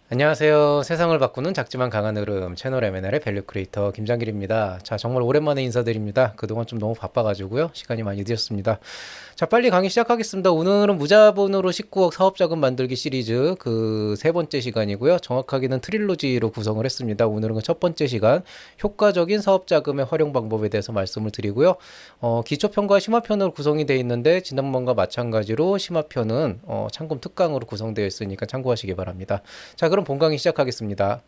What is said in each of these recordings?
안녕하세요. 세상을 바꾸는 작지만 강한 흐름 채널 M&L의 밸류 크리에이터 김장길입니다. 자, 정말 오랜만에 인사드립니다. 그동안 좀 너무 바빠가지고요. 시간이 많이 늦었습니다. 자, 빨리 강의 시작하겠습니다. 오늘은 무자본으로 19억 사업자금 만들기 시리즈 그 세 번째 시간이고요. 정확하게는 트릴로지로 구성을 했습니다. 오늘은 그 첫 번째 시간 효과적인 사업자금의 활용 방법에 대해서 말씀을 드리고요. 기초편과 심화편으로 구성이 되어 있는데 지난번과 마찬가지로 심화편은 참금 특강으로 구성되어 있으니까 참고하시기 바랍니다. 자, 그럼 본강의 시작하겠습니다.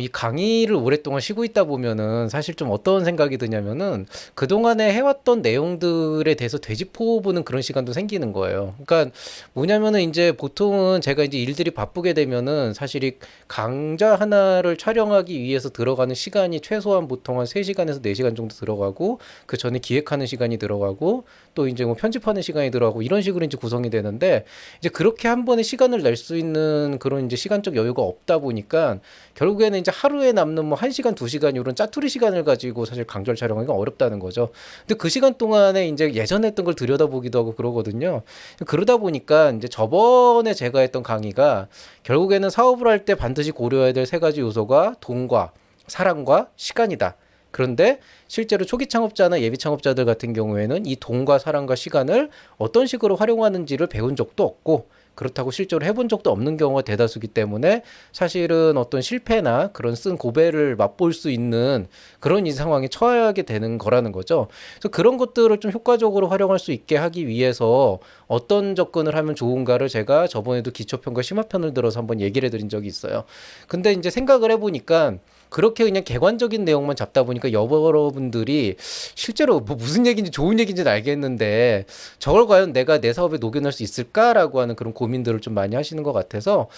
이 강의를 오랫동안 쉬고 있다 보면은 사실 좀 어떤 생각이 드냐면은 그동안에 해왔던 내용들에 대해서 되짚어보는 그런 시간도 생기는 거예요. 그러니까 뭐냐면은 이제 보통은 제가 이제 일들이 바쁘게 되면은 사실 이 강좌 하나를 촬영하기 위해서 들어가는 시간이 최소한 보통 한 3시간에서 4시간 정도 들어가고 그 전에 기획하는 시간이 들어가고 또 이제 뭐 편집하는 시간이 들어가고 이런 식으로 이제 구성이 되는데 이제 그렇게 한 번에 시간을 낼 수 있는 그런 이제 시간적 여유가 없다 보니까 결국에는 이제 하루에 남는 뭐 1시간, 2시간 이런 짜투리 시간을 가지고 사실 강좌를 촬영하기가 어렵다는 거죠. 근데 그 시간 동안에 이제 예전에 했던 걸 들여다보기도 하고 그러거든요. 그러다 보니까 이제 저번에 제가 했던 강의가 결국에는 사업을 할 때 반드시 고려해야 될 3가지 요소가 돈과 사람과 시간이다. 그런데 실제로 초기 창업자나 예비 창업자들 같은 경우에는 이 돈과 사람과 시간을 어떤 식으로 활용하는지를 배운 적도 없고 그렇다고 실제로 해본 적도 없는 경우가 대다수기 때문에 사실은 어떤 실패나 그런 쓴 고배를 맛볼 수 있는 그런 이 상황에 처하게 되는 거라는 거죠. 그래서 그런 것들을 좀 효과적으로 활용할 수 있게 하기 위해서 어떤 접근을 하면 좋은가를 제가 저번에도 기초편과 심화편을 들어서 한번 얘기를 해드린 적이 있어요. 근데 이제 생각을 해보니까 그렇게 그냥 객관적인 내용만 잡다 보니까 여러분들이 실제로 뭐 무슨 얘기인지 좋은 얘기인지는 알겠는데 저걸 과연 내가 내 사업에 녹여낼 수 있을까라고 하는 그런 고민들을 좀 많이 하시는 것 같아서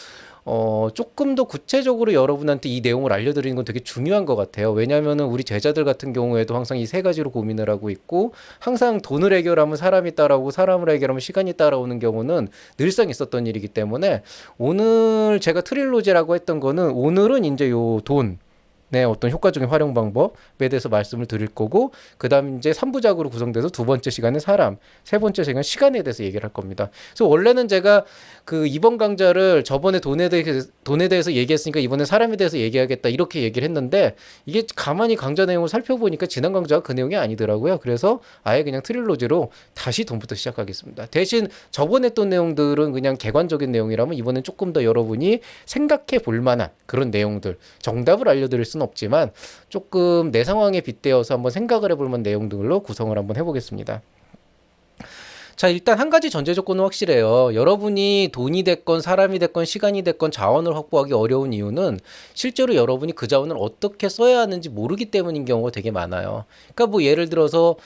조금 더 구체적으로 여러분한테 이 내용을 알려드리는 건 되게 중요한 것 같아요. 왜냐하면은 우리 제자들 같은 경우에도 항상 이 3가지로 고민을 하고 있고 항상 돈을 해결하면 사람이 따라오고 사람을 해결하면 시간이 따라오는 경우는 늘상 있었던 일이기 때문에 오늘 제가 트릴로지라고 했던 거는 오늘은 이제 요 돈, 네, 어떤 효과적인 활용 방법에 대해서 말씀을 드릴 거고, 그 다음 이제 3부작으로 구성돼서 두 번째 시간은 사람, 세 번째 시간은 시간에 대해서 얘기를 할 겁니다. 그래서 원래는 제가 그 이번 강좌를 저번에 돈에 대해서 얘기했으니까 이번에 사람에 대해서 얘기하겠다 이렇게 얘기를 했는데 이게 가만히 강좌 내용을 살펴보니까 지난 강좌가 그 내용이 아니더라고요. 그래서 아예 그냥 트릴로지로 다시 돈부터 시작하겠습니다. 대신 저번에 했던 내용들은 그냥 객관적인 내용이라면 이번엔 조금 더 여러분이 생각해 볼 만한 그런 내용들, 정답을 알려드릴 수는 없지만 조금 내 상황에 빗대어서 한번 생각을 해볼 만한 내용들로 구성을 한번 해보겠습니다. 자, 일단 한 가지 전제 조건은 확실해요. 여러분이 돈이 됐건 사람이 됐건 시간이 됐건 자원을 확보하기 어려운 이유는 실제로 여러분이 그 자원을 어떻게 써야 하는지 모르기 때문인 경우가 되게 많아요. 그러니까 뭐 예를 들어서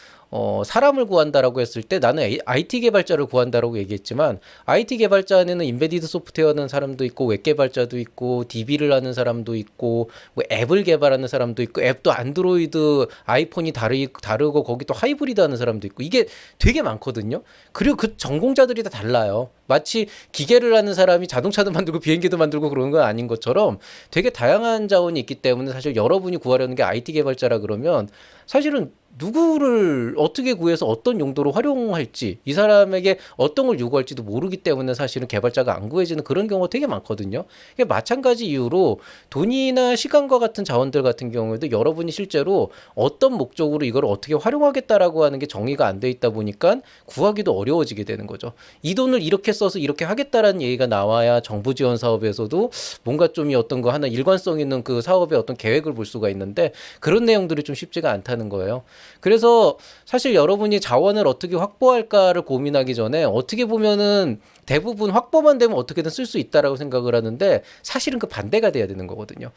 사람을 구한다라고 했을 때 나는 IT 개발자를 구한다라고 얘기했지만 IT 개발자 안에는 인베디드 소프트웨어 하는 사람도 있고 웹 개발자도 있고 DB를 하는 사람도 있고 뭐 앱을 개발하는 사람도 있고 앱도 안드로이드 아이폰이 다르고 거기 또 하이브리드 하는 사람도 있고 이게 되게 많거든요. 그리고 그 전공자들이 다 달라요. 마치 기계를 하는 사람이 자동차도 만들고 비행기도 만들고 그러는 건 아닌 것처럼 되게 다양한 자원이 있기 때문에 사실 여러분이 구하려는 게 IT 개발자라 그러면 사실은 누구를 어떻게 구해서 어떤 용도로 활용할지 이 사람에게 어떤 걸 요구할지도 모르기 때문에 사실은 개발자가 안 구해지는 그런 경우가 되게 많거든요. 마찬가지 이유로 돈이나 시간과 같은 자원들 같은 경우에도 여러분이 실제로 어떤 목적으로 이걸 어떻게 활용하겠다라고 하는 게 정의가 안 돼 있다 보니까 구하기도 어려워지게 되는 거죠. 이 돈을 이렇게 써서 이렇게 하겠다라는 얘기가 나와야 정부 지원 사업에서도 뭔가 좀 어떤 거 하나 일관성 있는 그 사업의 어떤 계획을 볼 수가 있는데 그런 내용들이 좀 쉽지가 않다는 거예요. 그래서 사실 여러분이 자원을 어떻게 확보할까를 고민하기 전에 어떻게 보면은 대부분 확보만 되면 어떻게든 쓸 수 있다라고 생각을 하는데 사실은 그 반대가 돼야 되는 거거든요.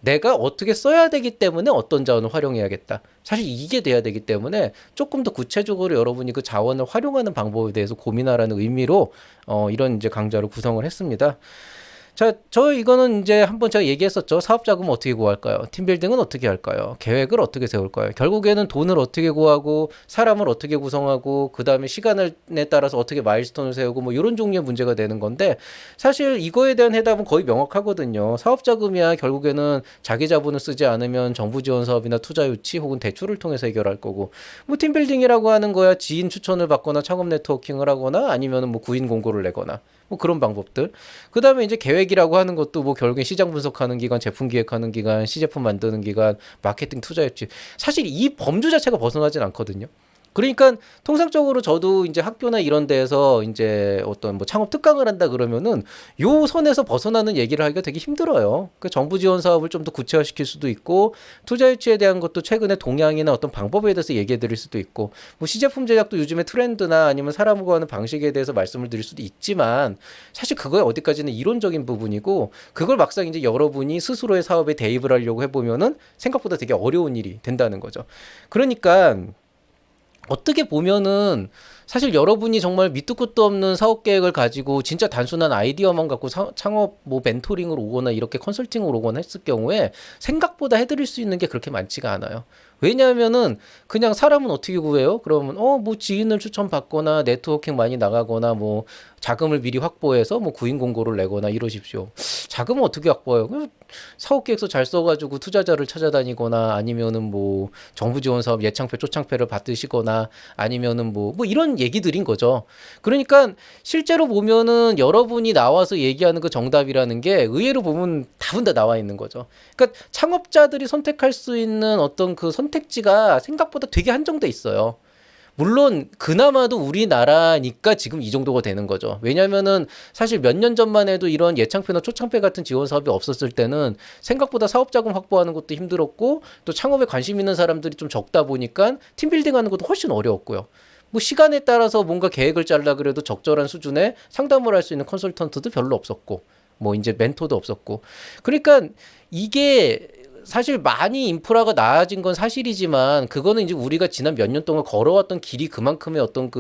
내가 어떻게 써야 되기 때문에 어떤 자원을 활용해야겠다. 사실 이게 돼야 되기 때문에 조금 더 구체적으로 여러분이 그 자원을 활용하는 방법에 대해서 고민하라는 의미로 이런 이제 강좌를 구성을 했습니다. 자, 저 이거는 이제 한번 제가 얘기했었죠. 사업 자금은 어떻게 구할까요? 팀빌딩은 어떻게 할까요? 계획을 어떻게 세울까요? 결국에는 돈을 어떻게 구하고 사람을 어떻게 구성하고 그다음에 시간에 따라서 어떻게 마일스톤을 세우고 뭐 이런 종류의 문제가 되는 건데 사실 이거에 대한 해답은 거의 명확하거든요. 사업 자금이야 결국에는 자기 자본을 쓰지 않으면 정부 지원 사업이나 투자 유치 혹은 대출을 통해서 해결할 거고 뭐 팀빌딩이라고 하는 거야 지인 추천을 받거나 창업 네트워킹을 하거나 아니면은 뭐 구인 공고를 내거나 뭐 그런 방법들. 그다음에 이제 계획이라고 하는 것도 뭐 결국엔 시장 분석하는 기관, 제품 기획하는 기관, 시제품 만드는 기관, 마케팅 투자 유치. 사실 이 범주 자체가 벗어나진 않거든요. 그러니까 통상적으로 저도 이제 학교나 이런 데에서 이제 어떤 뭐 창업 특강을 한다 그러면은 요 선에서 벗어나는 얘기를 하기가 되게 힘들어요. 그 정부 지원 사업을 좀 더 구체화시킬 수도 있고 투자 유치에 대한 것도 최근에 동향이나 어떤 방법에 대해서 얘기해 드릴 수도 있고 뭐 시제품 제작도 요즘에 트렌드나 아니면 사람 구하는 방식에 대해서 말씀을 드릴 수도 있지만 사실 그거에 어디까지는 이론적인 부분이고 그걸 막상 이제 여러분이 스스로의 사업에 대입을 하려고 해보면은 생각보다 되게 어려운 일이 된다는 거죠. 그러니까 어떻게 보면은 사실 여러분이 정말 밑도 끝도 없는 사업 계획을 가지고 진짜 단순한 아이디어만 갖고 창업 뭐 멘토링으로 오거나 이렇게 컨설팅으로 오거나 했을 경우에 생각보다 해드릴 수 있는 게 그렇게 많지가 않아요. 왜냐하면은 그냥 사람은 어떻게 구해요? 그러면 뭐 지인을 추천받거나 네트워킹 많이 나가거나 뭐 자금을 미리 확보해서 뭐 구인 공고를 내거나 이러십시오. 자금은 어떻게 확보해요? 그냥 사업계획서 잘 써가지고 투자자를 찾아다니거나 아니면은 뭐 정부 지원 사업 예창패 초창패를 받으시거나 아니면은 뭐 이런 얘기들인 거죠. 그러니까 실제로 보면은 여러분이 나와서 얘기하는 그 정답이라는 게 의외로 보면 답은 다 나와 있는 거죠. 그러니까 창업자들이 선택할 수 있는 어떤 그 선택지가 생각보다 되게 한정돼 있어요. 물론 그나마도 우리나라니까 지금 이 정도가 되는 거죠. 왜냐면은 사실 몇 년 전만 해도 이런 예창패나 초창패 같은 지원 사업이 없었을 때는 생각보다 사업 자금 확보하는 것도 힘들었고 또 창업에 관심 있는 사람들이 좀 적다 보니까 팀빌딩 하는 것도 훨씬 어려웠고요. 뭐 시간에 따라서 뭔가 계획을 짜려 그래도 적절한 수준의 상담을 할 수 있는 컨설턴트도 별로 없었고 뭐 이제 멘토도 없었고 그러니까 이게 사실 많이 인프라가 나아진 건 사실이지만 그거는 이제 우리가 지난 몇 년 동안 걸어왔던 길이 그만큼의 어떤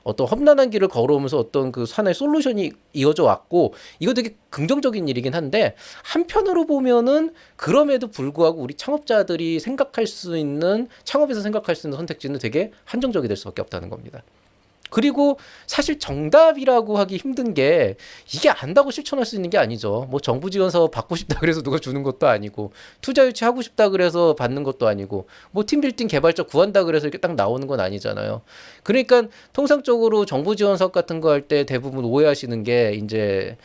험난한 길을 걸어오면서 어떤 그 산의 솔루션이 이어져 왔고 이거 되게 긍정적인 일이긴 한데 한편으로 보면은 그럼에도 불구하고 우리 창업자들이 생각할 수 있는 창업에서 생각할 수 있는 선택지는 되게 한정적이 될 수밖에 없다는 겁니다. 그리고 사실 정답이라고 하기 힘든 게 이게 안다고 실천할 수 있는 게 아니죠. 뭐 정부 지원 사업 받고 싶다 그래서 누가 주는 것도 아니고 투자 유치 하고 싶다 그래서 받는 것도 아니고 뭐 팀빌딩 개발자 구한다 그래서 이렇게 딱 나오는 건 아니잖아요. 그러니까 통상적으로 정부 지원 사업 같은 거 할 때 대부분 오해하시는 게 이제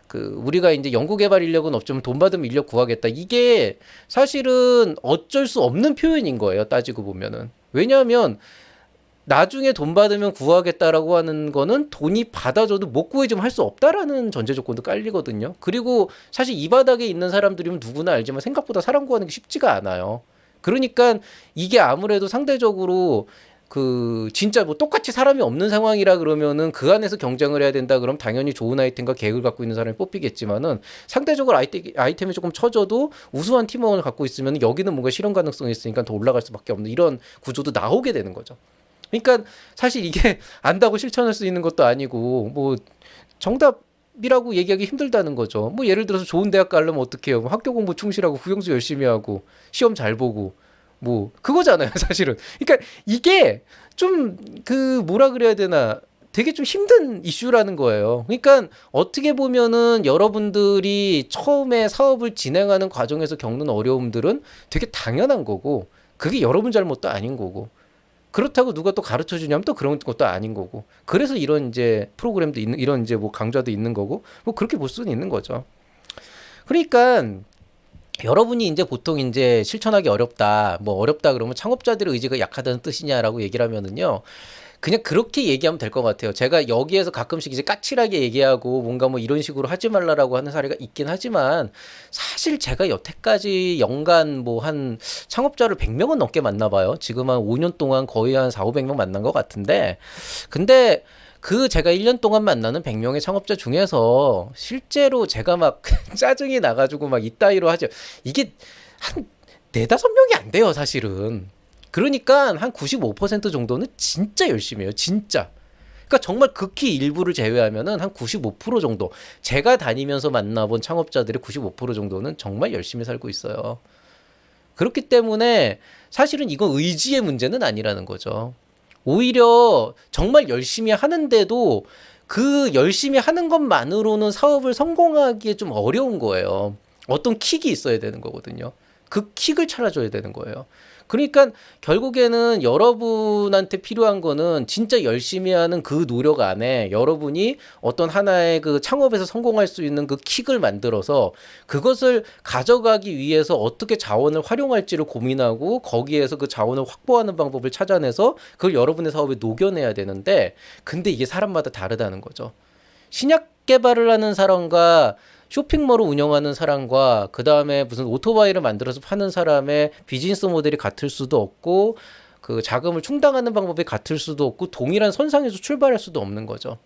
그 우리가 이제 연구개발 인력은 없지만 돈 받으면 인력 구하겠다. 이게 사실은 어쩔 수 없는 표현인 거예요. 따지고 보면은. 왜냐하면 나중에 돈 받으면 구하겠다라고 하는 거는 돈이 받아줘도 못 구해주면 할 수 없다라는 전제 조건도 깔리거든요. 그리고 사실 이 바닥에 있는 사람들이면 누구나 알지만 생각보다 사람 구하는 게 쉽지가 않아요. 그러니까 이게 아무래도 상대적으로 그 진짜 뭐 똑같이 사람이 없는 상황이라 그러면은 그 안에서 경쟁을 해야 된다 그럼 당연히 좋은 아이템과 계획을 갖고 있는 사람이 뽑히겠지만은 상대적으로 아이템이 조금 처져도 우수한 팀원을 갖고 있으면 여기는 뭔가 실현 가능성이 있으니까 더 올라갈 수밖에 없는 이런 구조도 나오게 되는 거죠. 그러니까 사실 이게 안다고 실천할 수 있는 것도 아니고 뭐 정답이라고 얘기하기 힘들다는 거죠. 뭐 예를 들어서 좋은 대학 가려면 어떻게 해요? 뭐 학교 공부 충실하고 국영수 열심히 하고 시험 잘 보고 뭐 그거잖아요, 사실은. 그러니까 이게 좀 그 뭐라 그래야 되나? 되게 좀 힘든 이슈라는 거예요. 그러니까 어떻게 보면은 여러분들이 처음에 사업을 진행하는 과정에서 겪는 어려움들은 되게 당연한 거고 그게 여러분 잘못도 아닌 거고 그렇다고 누가 또 가르쳐 주냐면 또 그런 것도 아닌 거고. 그래서 이런 이제 프로그램도 있는, 이런 이제 뭐 강좌도 있는 거고, 뭐 그렇게 볼 수는 있는 거죠. 그러니까 여러분이 이제 보통 이제 실천하기 어렵다, 뭐 어렵다 그러면 창업자들의 의지가 약하다는 뜻이냐라고 얘기를 하면은요. 그냥 그렇게 얘기하면 될 것 같아요. 제가 여기에서 가끔씩 이제 까칠하게 얘기하고 뭔가 뭐 이런 식으로 하지 말라라고 하는 사례가 있긴 하지만 사실 제가 여태까지 연간 뭐 한 창업자를 100명은 넘게 만나 봐요. 지금 한 5년 동안 거의 한 4, 500명 만난 것 같은데 근데 그 제가 1년 동안 만나는 100명의 창업자 중에서 실제로 제가 막 짜증이 나가지고 막 이따위로 하죠. 이게 한 네다섯 명이 안 돼요, 사실은. 그러니까 한 95% 정도는 진짜 열심히 해요. 진짜. 그러니까 정말 극히 일부를 제외하면은 한 95% 정도, 제가 다니면서 만나본 창업자들의 95% 정도는 정말 열심히 살고 있어요. 그렇기 때문에 사실은 이건 의지의 문제는 아니라는 거죠. 오히려 정말 열심히 하는데도 그 열심히 하는 것만으로는 사업을 성공하기에 좀 어려운 거예요. 어떤 킥이 있어야 되는 거거든요. 그 킥을 찾아줘야 되는 거예요. 그러니까 결국에는 여러분한테 필요한 거는 진짜 열심히 하는 그 노력 안에 여러분이 어떤 하나의 그 창업에서 성공할 수 있는 그 킥을 만들어서 그것을 가져가기 위해서 어떻게 자원을 활용할지를 고민하고 거기에서 그 자원을 확보하는 방법을 찾아내서 그걸 여러분의 사업에 녹여내야 되는데, 근데 이게 사람마다 다르다는 거죠. 신약 개발을 하는 사람과 쇼핑몰을 운영하는 사람과 그 다음에 무슨 오토바이를 만들어서 파는 사람의 비즈니스 모델이 같을 수도 없고, 그 자금을 충당하는 방법이 같을 수도 없고, 동일한 선상에서 출발할 수도 없는 거죠.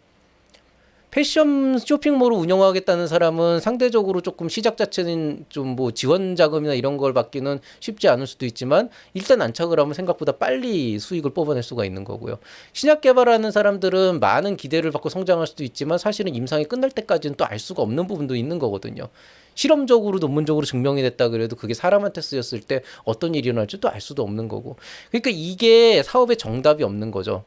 패션 쇼핑몰을 운영하겠다는 사람은 상대적으로 조금 시작 자체는 좀 뭐 지원 자금이나 이런 걸 받기는 쉽지 않을 수도 있지만, 일단 안착을 하면 생각보다 빨리 수익을 뽑아낼 수가 있는 거고요. 신약 개발하는 사람들은 많은 기대를 받고 성장할 수도 있지만 사실은 임상이 끝날 때까지는 또 알 수가 없는 부분도 있는 거거든요. 실험적으로 논문적으로 증명이 됐다 그래도 그게 사람한테 쓰였을 때 어떤 일이 일어날지 또 알 수도 없는 거고. 그러니까 이게 사업의 정답이 없는 거죠.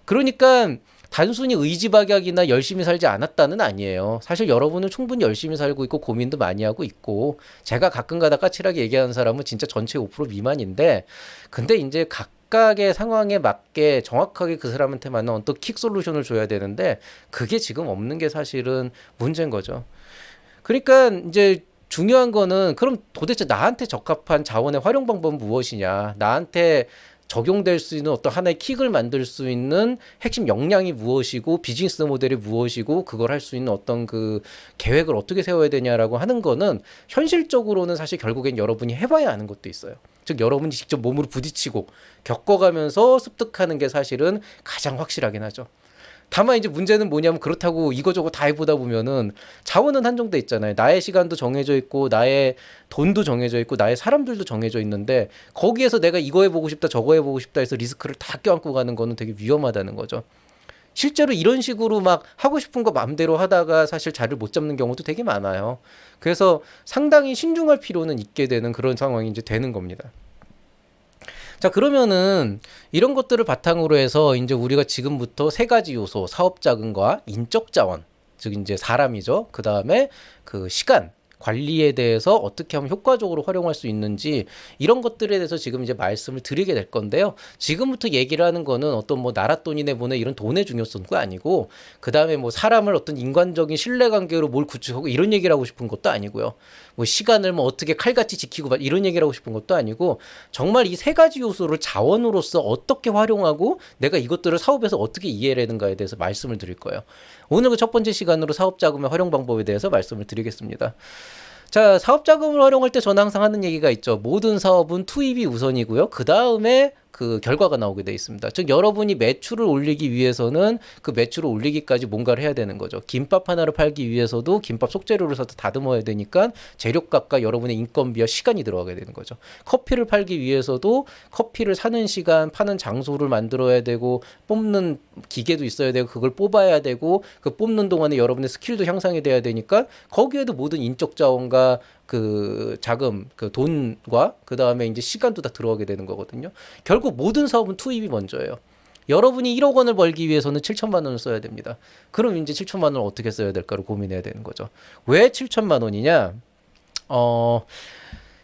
그러니까 단순히 의지박약이나 열심히 살지 않았다는 아니에요. 사실 여러분은 충분히 열심히 살고 있고 고민도 많이 하고 있고, 제가 가끔가다 까칠하게 얘기하는 사람은 진짜 전체 5% 미만인데, 근데 이제 각각의 상황에 맞게 정확하게 그 사람한테 맞는 어떤 킥 솔루션을 줘야 되는데 그게 지금 없는 게 사실은 문제인 거죠. 그러니까 이제 중요한 거는 그럼 도대체 나한테 적합한 자원의 활용 방법은 무엇이냐, 나한테 적용될 수 있는 어떤 하나의 킥을 만들 수 있는 핵심 역량이 무엇이고 비즈니스 모델이 무엇이고 그걸 할 수 있는 어떤 그 계획을 어떻게 세워야 되냐라고 하는 거는 현실적으로는 사실 결국엔 여러분이 해봐야 하는 것도 있어요. 즉 여러분이 직접 몸으로 부딪히고 겪어가면서 습득하는 게 사실은 가장 확실하긴 하죠. 다만 이제 문제는 뭐냐면, 그렇다고 이거저거 다 해보다 보면은 자원은 한정돼 있잖아요. 나의 시간도 정해져 있고 나의 돈도 정해져 있고 나의 사람들도 정해져 있는데, 거기에서 내가 이거 해보고 싶다 저거 해보고 싶다 해서 리스크를 다 껴안고 가는 거는 되게 위험하다는 거죠. 실제로 이런 식으로 막 하고 싶은 거 마음대로 하다가 사실 자리를 못 잡는 경우도 되게 많아요. 그래서 상당히 신중할 필요는 있게 되는 그런 상황이 이제 되는 겁니다. 자, 그러면은 이런 것들을 바탕으로 해서 이제 우리가 지금부터 세 가지 요소, 사업 자금과 인적 자원, 즉 이제 사람이죠. 그 다음에 그 시간 관리에 대해서 어떻게 하면 효과적으로 활용할 수 있는지, 이런 것들에 대해서 지금 이제 말씀을 드리게 될 건데요. 지금부터 얘기를 하는 거는 어떤 뭐 나라 돈이네 뭐네 이런 돈의 중요성도 아니고, 그 다음에 뭐 사람을 어떤 인간적인 신뢰관계로 뭘 구축하고 이런 얘기를 하고 싶은 것도 아니고요. 뭐 시간을 뭐 어떻게 칼같이 지키고 이런 얘기를 하고 싶은 것도 아니고, 정말 이 세 가지 요소를 자원으로서 어떻게 활용하고 내가 이것들을 사업에서 어떻게 이해하는가에 대해서 말씀을 드릴 거예요. 오늘 그 첫 번째 시간으로 사업 자금의 활용 방법에 대해서 말씀을 드리겠습니다. 자, 사업 자금을 활용할 때 저는 항상 하는 얘기가 있죠. 모든 사업은 투입이 우선이고요. 그 다음에 그 결과가 나오게 돼 있습니다. 즉 여러분이 매출을 올리기 위해서는 그 매출을 올리기까지 뭔가를 해야 되는 거죠. 김밥 하나를 팔기 위해서도 김밥 속재료를 사서 다듬어야 되니까 재료값과 여러분의 인건비와 시간이 들어가게 되는 거죠. 커피를 팔기 위해서도 커피를 사는 시간, 파는 장소를 만들어야 되고, 뽑는 기계도 있어야 되고, 그걸 뽑아야 되고, 그 뽑는 동안에 여러분의 스킬도 향상이 돼야 되니까 거기에도 모든 인적 자원과 그 자금, 그 돈과 그 다음에 이제 시간도 다 들어가게 되는 거거든요. 결국 모든 사업은 투입이 먼저예요. 여러분이 1억 원을 벌기 위해서는 7천만 원을 써야 됩니다. 그럼 이제 7천만 원을 어떻게 써야 될까를 고민해야 되는 거죠. 왜 7천만 원이냐?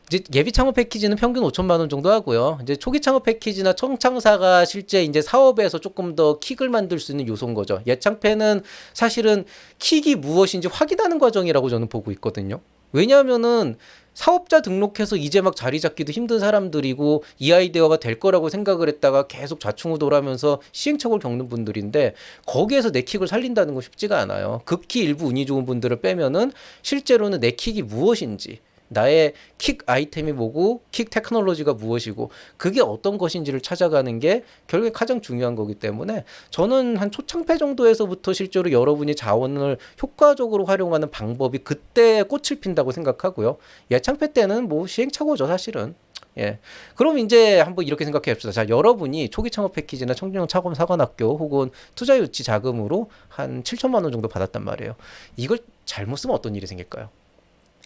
이제 예비 창업 패키지는 평균 5천만 원 정도 하고요. 이제 초기 창업 패키지나 청창사가 실제 이제 사업에서 조금 더 킥을 만들 수 있는 요소인 거죠. 예창패는 사실은 킥이 무엇인지 확인하는 과정이라고 저는 보고 있거든요. 왜냐하면은 사업자 등록해서 이제 막 자리 잡기도 힘든 사람들이고, 이 아이디어가 될 거라고 생각을 했다가 계속 좌충우돌하면서 시행착오를 겪는 분들인데, 거기에서 내 킥을 살린다는 건 쉽지가 않아요. 극히 일부 운이 좋은 분들을 빼면은 실제로는 내 킥이 무엇인지, 나의 킥 아이템이 뭐고 킥 테크놀로지가 무엇이고 그게 어떤 것인지를 찾아가는 게 결국에 가장 중요한 거기 때문에, 저는 한 초창패 정도에서부터 실제로 여러분이 자원을 효과적으로 활용하는 방법이 그때 꽃을 핀다고 생각하고요. 예창패 때는 뭐 시행착오죠 사실은. 예. 그럼 이제 한번 이렇게 생각해 봅시다. 자, 여러분이 초기 창업 패키지나 청년 창업 사관학교 혹은 투자 유치 자금으로 한 7천만 원 정도 받았단 말이에요. 이걸 잘못 쓰면 어떤 일이 생길까요?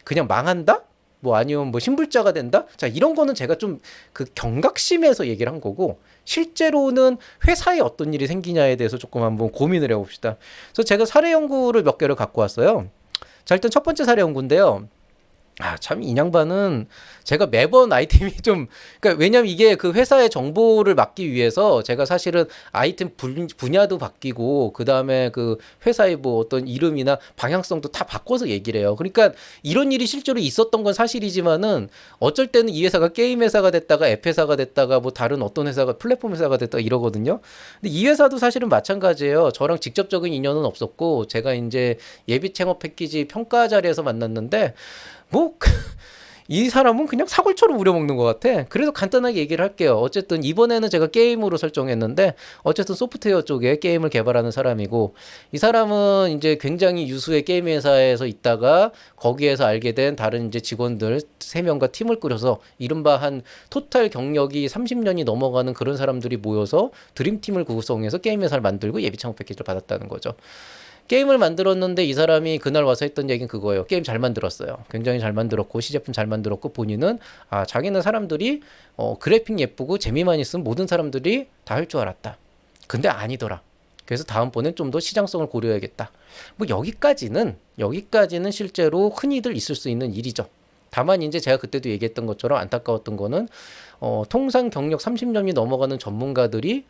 그냥 망한다? 뭐 아니면 뭐 신불자가 된다? 자, 이런 거는 제가 좀 그 경각심에서 얘기를 한 거고 실제로는 회사에 어떤 일이 생기냐에 대해서 조금 한번 고민을 해봅시다. 그래서 제가 사례 연구를 몇 개를 갖고 왔어요. 자, 일단 첫 번째 사례 연구인데요. 아, 참, 이 양반은 제가 매번 아이템이 좀, 그러니까 왜냐면 이게 그 회사의 정보를 막기 위해서 제가 사실은 아이템 분야도 바뀌고, 그 다음에 그 회사의 뭐 어떤 이름이나 방향성도 다 바꿔서 얘기를 해요. 그러니까 이런 일이 실제로 있었던 건 사실이지만은 어쩔 때는 이 회사가 게임 회사가 됐다가 앱 회사가 됐다가 뭐 다른 어떤 회사가 플랫폼 회사가 됐다가 이러거든요. 근데 이 회사도 사실은 마찬가지예요. 저랑 직접적인 인연은 없었고, 제가 이제 예비 창업 패키지 평가 자리에서 만났는데, 뭐, 이 사람은 그냥 사골처럼 우려먹는 것 같아. 그래서 간단하게 얘기를 할게요. 어쨌든 이번에는 제가 게임으로 설정했는데, 어쨌든 소프트웨어 쪽에 게임을 개발하는 사람이고, 이 사람은 이제 굉장히 유수의 게임 회사에서 있다가, 거기에서 알게 된 다른 이제 직원들 3명과 팀을 꾸려서, 이른바 한 토탈 경력이 30년이 넘어가는 그런 사람들이 모여서 드림팀을 구성해서 게임 회사를 만들고 예비 창업 패키지를 받았다는 거죠. 게임을 만들었는데 이 사람이 그날 와서 했던 얘기는 그거예요. 게임 잘 만들었어요. 굉장히 잘 만들었고 시제품 잘 만들었고 본인은 자기는 사람들이 그래픽 예쁘고 재미만 있으면 모든 사람들이 다 할 줄 알았다. 근데 아니더라. 그래서 다음번엔 좀 더 시장성을 고려해야겠다. 뭐 여기까지는 실제로 흔히들 있을 수 있는 일이죠. 다만 이제 제가 그때도 얘기했던 것처럼 안타까웠던 거는 통상 경력 30년이 넘어가는 전문가들이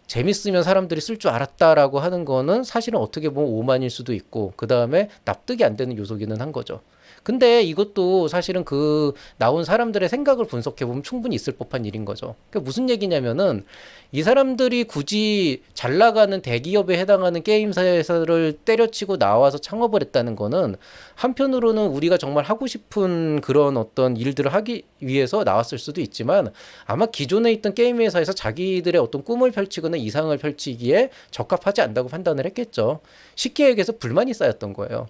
재밌으면 사람들이 쓸 줄 알았다라고 하는 거는 사실은 어떻게 보면 오만일 수도 있고 그 다음에 납득이 안 되는 요소기는 한 거죠. 근데 이것도 사실은 그 나온 사람들의 생각을 분석해 보면 충분히 있을 법한 일인 거죠. 그러니까 무슨 얘기냐면은 이 사람들이 굳이 잘 나가는 대기업에 해당하는 게임사를 때려치고 나와서 창업을 했다는 거는 한편으로는 우리가 정말 하고 싶은 그런 어떤 일들을 하기 위해서 나왔을 수도 있지만 아마 기존에 있던 게임 회사에서 자기들의 어떤 꿈을 펼치거나 이상을 펼치기에 적합하지 않다고 판단을 했겠죠. 쉽게 얘기해서 불만이 쌓였던 거예요.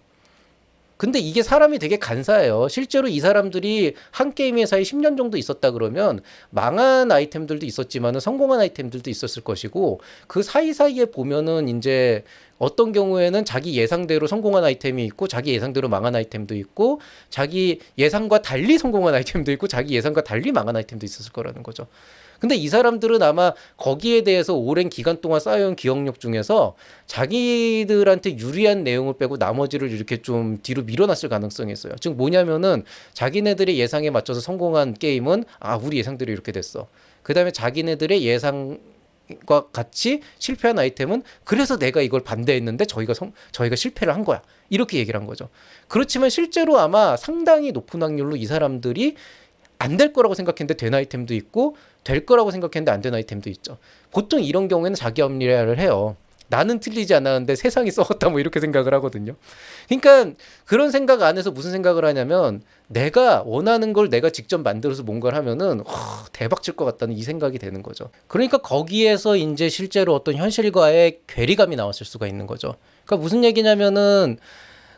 근데 이게 사람이 되게 간사해요. 실제로 이 사람들이 한 게임 회사에 10년 정도 있었다 그러면 망한 아이템들도 있었지만은 성공한 아이템들도 있었을 것이고 그 사이사이에 보면은 이제 어떤 경우에는 자기 예상대로 성공한 아이템이 있고 자기 예상대로 망한 아이템도 있고 자기 예상과 달리 성공한 아이템도 있고 자기 예상과 달리 망한 아이템도 있었을 거라는 거죠. 근데 이 사람들은 아마 거기에 대해서 오랜 기간 동안 쌓여온 기억력 중에서 자기들한테 유리한 내용을 빼고 나머지를 이렇게 좀 뒤로 밀어놨을 가능성이 있어요. 즉 뭐냐면은 자기네들의 예상에 맞춰서 성공한 게임은 우리 예상대로 이렇게 됐어. 그 다음에 자기네들의 예상과 같이 실패한 아이템은 그래서 내가 이걸 반대했는데 저희가 실패를 한 거야. 이렇게 얘기를 한 거죠. 그렇지만 실제로 아마 상당히 높은 확률로 이 사람들이 안 될 거라고 생각했는데 된 아이템도 있고 될 거라고 생각했는데 안 된 아이템도 있죠. 보통 이런 경우에는 자기 합리화를 해요. 나는 틀리지 않았는데 세상이 썩었다 뭐 이렇게 생각을 하거든요. 그러니까 그런 생각 안에서 무슨 생각을 하냐면 내가 원하는 걸 내가 직접 만들어서 뭔가를 하면은 대박 칠 것 같다는 이 생각이 되는 거죠. 그러니까 거기에서 이제 실제로 어떤 현실과의 괴리감이 나왔을 수가 있는 거죠. 그러니까 무슨 얘기냐면은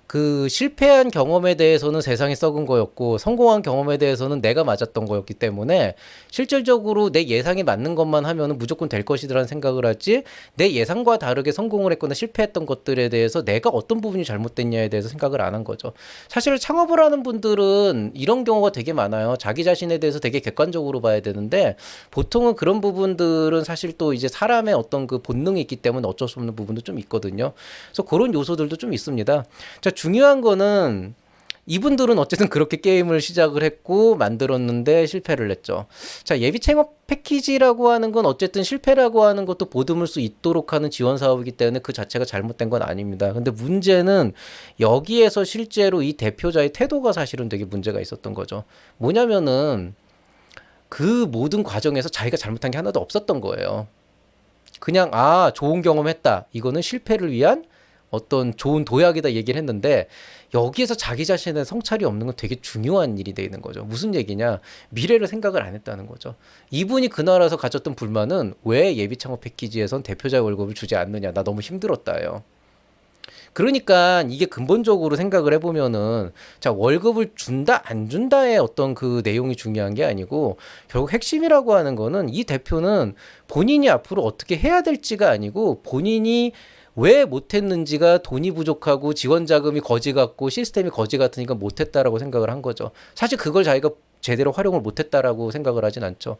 그 실패한 경험에 대해서는 세상이 썩은 거였고 성공한 경험에 대해서는 내가 맞았던 거였기 때문에 실질적으로 내 예상에 맞는 것만 하면은 무조건 될 것이라는 생각을 하지 내 예상과 다르게 성공을 했거나 실패했던 것들에 대해서 내가 어떤 부분이 잘못됐냐에 대해서 생각을 안 한 거죠. 사실 창업을 하는 분들은 이런 경우가 되게 많아요. 자기 자신에 대해서 되게 객관적으로 봐야 되는데 보통은 그런 부분들은 사실 또 이제 사람의 어떤 그 본능이 있기 때문에 어쩔 수 없는 부분도 좀 있거든요. 그래서 그런 요소들도 좀 있습니다. 자, 중요한 거는 이분들은 어쨌든 그렇게 게임을 시작을 했고 만들었는데 실패를 했죠. 자, 예비 창업 패키지라고 하는 건 어쨌든 실패라고 하는 것도 보듬을 수 있도록 하는 지원 사업이기 때문에 그 자체가 잘못된 건 아닙니다. 근데 문제는 여기에서 실제로 이 대표자의 태도가 사실은 되게 문제가 있었던 거죠. 뭐냐면은 그 모든 과정에서 자기가 잘못한 게 하나도 없었던 거예요. 그냥 좋은 경험했다. 이거는 실패를 위한 어떤 좋은 도약이다 얘기를 했는데 여기에서 자기 자신의 성찰이 없는 건 되게 중요한 일이 되는 거죠. 무슨 얘기냐? 미래를 생각을 안 했다는 거죠. 이분이 그 나라에서 가졌던 불만은 왜 예비 창업 패키지에선 대표자 월급을 주지 않느냐. 나 너무 힘들었다요. 그러니까 이게 근본적으로 생각을 해보면은 자 월급을 준다 안 준다의 어떤 그 내용이 중요한 게 아니고 결국 핵심이라고 하는 거는 이 대표는 본인이 앞으로 어떻게 해야 될지가 아니고 본인이 왜 못했는지가 돈이 부족하고 지원 자금이 거지 같고 시스템이 거지 같으니까 못했다라고 생각을 한 거죠. 사실 그걸 자기가 제대로 활용을 못했다라고 생각을 하진 않죠.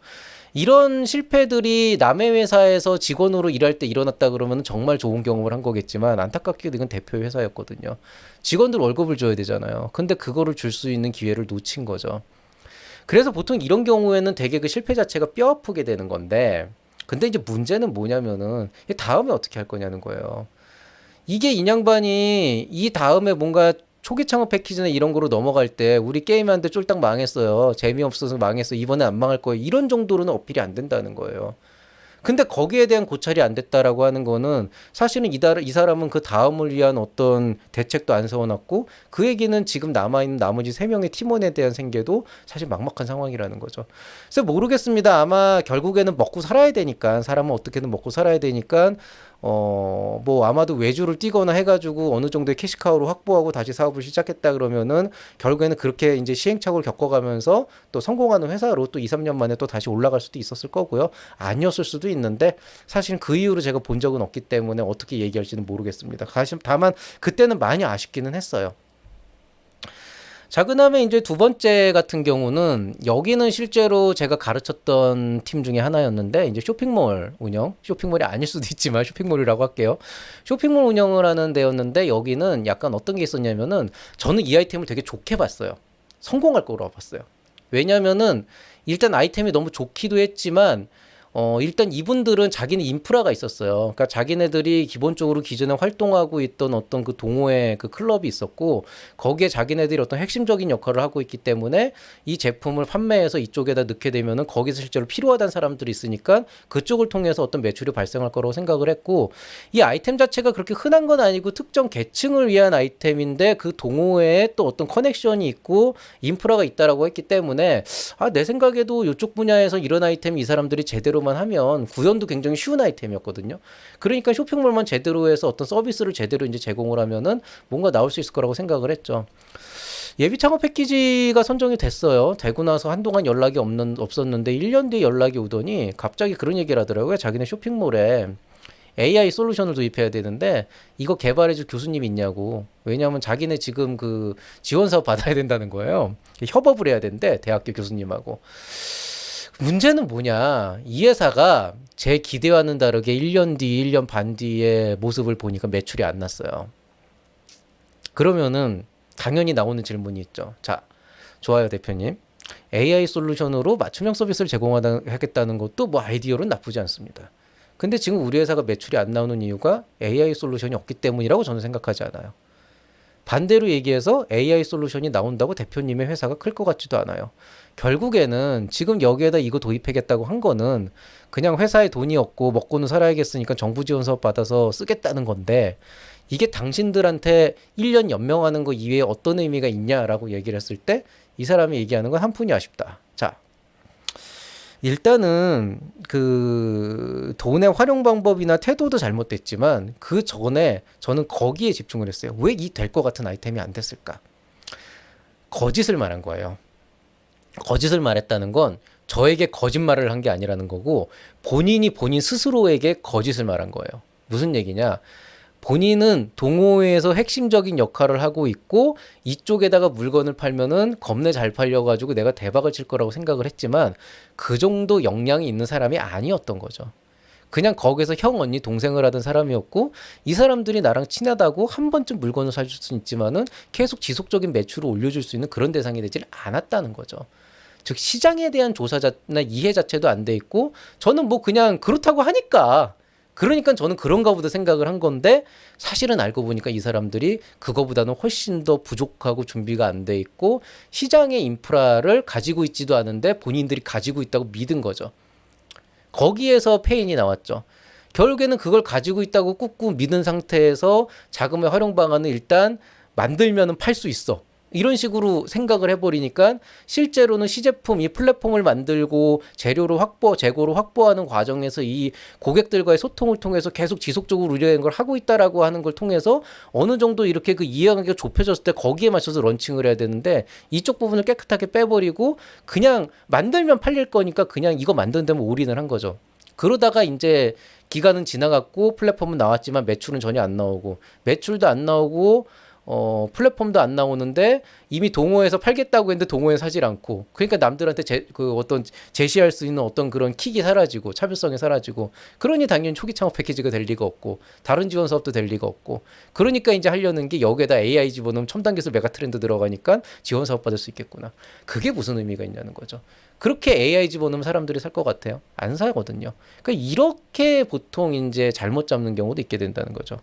이런 실패들이 남의 회사에서 직원으로 일할 때 일어났다 그러면 정말 좋은 경험을 한 거겠지만 안타깝게도 이건 대표의 회사였거든요. 직원들 월급을 줘야 되잖아요. 근데 그거를 줄 수 있는 기회를 놓친 거죠. 그래서 보통 이런 경우에는 되게 그 실패 자체가 뼈 아프게 되는 건데 근데 이제 문제는 뭐냐면은 다음에 어떻게 할 거냐는 거예요. 이게 인양반이 이 다음에 뭔가 초기 창업 패키지나 이런 거로 넘어갈 때 우리 게임하는데 쫄딱 망했어요. 재미없어서 망했어. 이번에 안 망할 거예요. 이런 정도로는 어필이 안 된다는 거예요. 근데 거기에 대한 고찰이 안 됐다라고 하는 거는 사실은 이 사람은 그 다음을 위한 어떤 대책도 안 세워놨고 그 얘기는 지금 남아있는 나머지 3명의 팀원에 대한 생계도 사실 막막한 상황이라는 거죠. 그래서 모르겠습니다. 아마 결국에는 먹고 살아야 되니까 사람은 어떻게든 먹고 살아야 되니까 뭐 아마도 외주를 띄거나 해가지고 어느 정도의 캐시카우를 확보하고 다시 사업을 시작했다 그러면은 결국에는 그렇게 이제 시행착오를 겪어가면서 또 성공하는 회사로 또 2, 3년 만에 또 다시 올라갈 수도 있었을 거고요. 아니었을 수도 있는데 사실 그 이후로 제가 본 적은 없기 때문에 어떻게 얘기할지는 모르겠습니다. 다만 그때는 많이 아쉽기는 했어요. 자, 그다음에 이제 두 번째 같은 경우는 여기는 실제로 제가 가르쳤던 팀 중에 하나였는데 이제 쇼핑몰 운영, 쇼핑몰이 아닐 수도 있지만 쇼핑몰이라고 할게요. 쇼핑몰 운영을 하는 데였는데 여기는 약간 어떤 게 있었냐면은 저는 이 아이템을 되게 좋게 봤어요. 성공할 거라고 봤어요. 왜냐면은 일단 아이템이 너무 좋기도 했지만 일단 이분들은 자기네 인프라가 있었어요. 그러니까 자기네들이 기본적으로 기존에 활동하고 있던 어떤 그 동호회 그 클럽이 있었고, 거기에 자기네들이 어떤 핵심적인 역할을 하고 있기 때문에 이 제품을 판매해서 이쪽에다 넣게 되면은 거기서 실제로 필요하다는 사람들이 있으니까 그쪽을 통해서 어떤 매출이 발생할 거라고 생각을 했고, 이 아이템 자체가 그렇게 흔한 건 아니고 특정 계층을 위한 아이템인데 그 동호회에 또 어떤 커넥션이 있고 인프라가 있다라고 했기 때문에 내 생각에도 이쪽 분야에서 이런 아이템 이 사람들이 제대로만 하면 구현도 굉장히 쉬운 아이템이었거든요. 그러니까 쇼핑몰만 제대로 해서 어떤 서비스를 제대로 이제 제공을 하면은 뭔가 나올 수 있을 거라고 생각을 했죠. 예비 창업 패키지가 선정이 됐어요. 되고 나서 한동안 연락이 없었는데 1년 뒤에 연락이 오더니 갑자기 그런 얘기를 하더라고요. 자기네 쇼핑몰에 AI 솔루션을 도입해야 되는데 이거 개발해줄 교수님 있냐고. 왜냐하면 자기네 지금 그 지원 사업 받아야 된다는 거예요. 협업을 해야 된대, 대학교 교수님하고. 문제는 뭐냐, 이 회사가 제 기대와는 다르게 1년 뒤, 1년 반 뒤의 모습을 보니까 매출이 안 났어요. 그러면은 당연히 나오는 질문이 있죠. 자, 좋아요 대표님, AI 솔루션으로 맞춤형 서비스를 제공하겠다는 것도 뭐 아이디어로는 나쁘지 않습니다. 근데 지금 우리 회사가 매출이 안 나오는 이유가 AI 솔루션이 없기 때문이라고 저는 생각하지 않아요. 반대로 얘기해서 AI 솔루션이 나온다고 대표님의 회사가 클 것 같지도 않아요. 결국에는 지금 여기에다 이거 도입하겠다고 한 거는 그냥 회사에 돈이 없고 먹고는 살아야겠으니까 정부 지원 사업 받아서 쓰겠다는 건데, 이게 당신들한테 1년 연명하는 거 이외에 어떤 의미가 있냐라고 얘기를 했을 때 이 사람이 얘기하는 건 한푼이 아쉽다. 자, 일단은 그 돈의 활용 방법이나 태도도 잘못됐지만 그 전에 저는 거기에 집중을 했어요. 왜 이 될 것 같은 아이템이 안 됐을까? 거짓을 말한 거예요. 거짓을 말했다는 건 저에게 거짓말을 한 게 아니라는 거고, 본인이 본인 스스로에게 거짓을 말한 거예요. 무슨 얘기냐? 본인은 동호회에서 핵심적인 역할을 하고 있고 이쪽에다가 물건을 팔면은 겁내 잘 팔려가지고 내가 대박을 칠 거라고 생각을 했지만 그 정도 역량이 있는 사람이 아니었던 거죠. 그냥 거기서 형, 언니, 동생을 하던 사람이었고, 이 사람들이 나랑 친하다고 한 번쯤 물건을 사줄 수는 있지만은 계속 지속적인 매출을 올려줄 수 있는 그런 대상이 되질 않았다는 거죠. 즉 시장에 대한 조사나 이해 자체도 안 돼 있고, 저는 뭐 그냥 그렇다고 하니까, 그러니까 저는 그런가 보다 생각을 한 건데, 사실은 알고 보니까 이 사람들이 그거보다는 훨씬 더 부족하고 준비가 안 돼 있고 시장의 인프라를 가지고 있지도 않은데 본인들이 가지고 있다고 믿은 거죠. 거기에서 페인이 나왔죠. 결국에는 그걸 가지고 있다고 꾹꾹 믿은 상태에서 자금의 활용 방안을 일단 만들면은 팔 수 있어. 이런 식으로 생각을 해버리니까 실제로는 시제품 이 플랫폼을 만들고 재료로 재고로 확보하는 과정에서 이 고객들과의 소통을 통해서 계속 지속적으로 이런 걸 하고 있다라고 하는 걸 통해서 어느 정도 이렇게 그 이해관계가 좁혀졌을 때 거기에 맞춰서 런칭을 해야 되는데 이쪽 부분을 깨끗하게 빼버리고 그냥 만들면 팔릴 거니까 그냥 이거 만드는 데만 올인을 한 거죠. 그러다가 이제 기간은 지나갔고 플랫폼은 나왔지만 매출은 전혀 안 나오고 매출도 안 나오고 플랫폼도 안 나오는데 이미 동호회에서 팔겠다고 했는데 동호회 사질 않고 그러니까 남들한테 그 어떤 제시할 수 있는 어떤 그런 킥이 사라지고 차별성이 사라지고 그러니 당연히 초기 창업 패키지가 될 리가 없고 다른 지원 사업도 될 리가 없고 그러니까 이제 하려는 게 여기에다 AI 집어넣으면 첨단 기술 메가 트렌드 들어가니까 지원 사업 받을 수 있겠구나. 그게 무슨 의미가 있냐는 거죠. 그렇게 AI 집어넣으면 사람들이 살 것 같아요? 안 사거든요. 그러니까 이렇게 보통 이제 잘못 잡는 경우도 있게 된다는 거죠.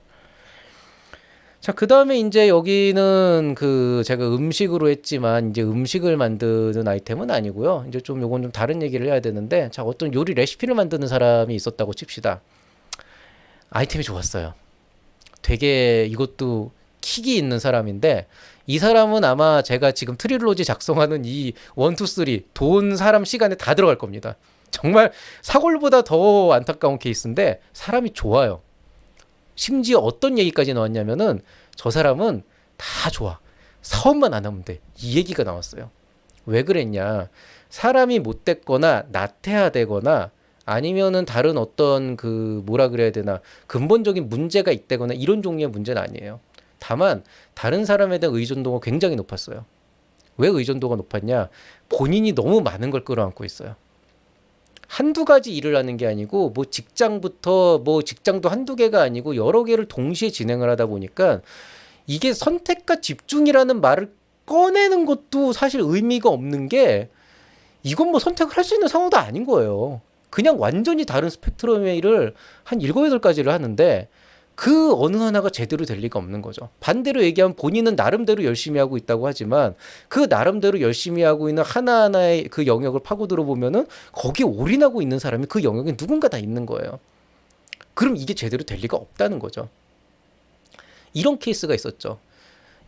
자, 그 다음에 이제 여기는 그 제가 음식으로 했지만 이제 음식을 만드는 아이템은 아니고요. 이제 좀 요건 좀 다른 얘기를 해야 되는데, 자, 어떤 요리 레시피를 만드는 사람이 있었다고 칩시다. 아이템이 좋았어요. 되게 이것도 킥이 있는 사람인데, 이 사람은 아마 제가 지금 트릴로지 작성하는 이 1, 2, 3, 돈, 사람, 시간에 다 들어갈 겁니다. 정말 사골보다 더 안타까운 케이스인데, 사람이 좋아요. 심지어 어떤 얘기까지 나왔냐면은 저 사람은 다 좋아. 사업만 안 하면 돼. 이 얘기가 나왔어요. 왜 그랬냐. 사람이 못됐거나 나태하되거나 아니면은 다른 어떤 그 뭐라 그래야 되나 근본적인 문제가 있다거나 이런 종류의 문제는 아니에요. 다만 다른 사람에 대한 의존도가 굉장히 높았어요. 왜 의존도가 높았냐. 본인이 너무 많은 걸 끌어안고 있어요. 한두 가지 일을 하는 게 아니고 뭐 직장부터 뭐 직장도 한두 개가 아니고 여러 개를 동시에 진행을 하다 보니까 이게 선택과 집중이라는 말을 꺼내는 것도 사실 의미가 없는 게 이건 뭐 선택을 할 수 있는 상황도 아닌 거예요. 그냥 완전히 다른 스펙트럼의 일을 한 7, 8가지를 하는데 그 어느 하나가 제대로 될 리가 없는 거죠. 반대로 얘기하면 본인은 나름대로 열심히 하고 있다고 하지만 그 나름대로 열심히 하고 있는 하나하나의 그 영역을 파고들어 보면은 거기에 올인하고 있는 사람이 그 영역에 누군가 다 있는 거예요. 그럼 이게 제대로 될 리가 없다는 거죠. 이런 케이스가 있었죠.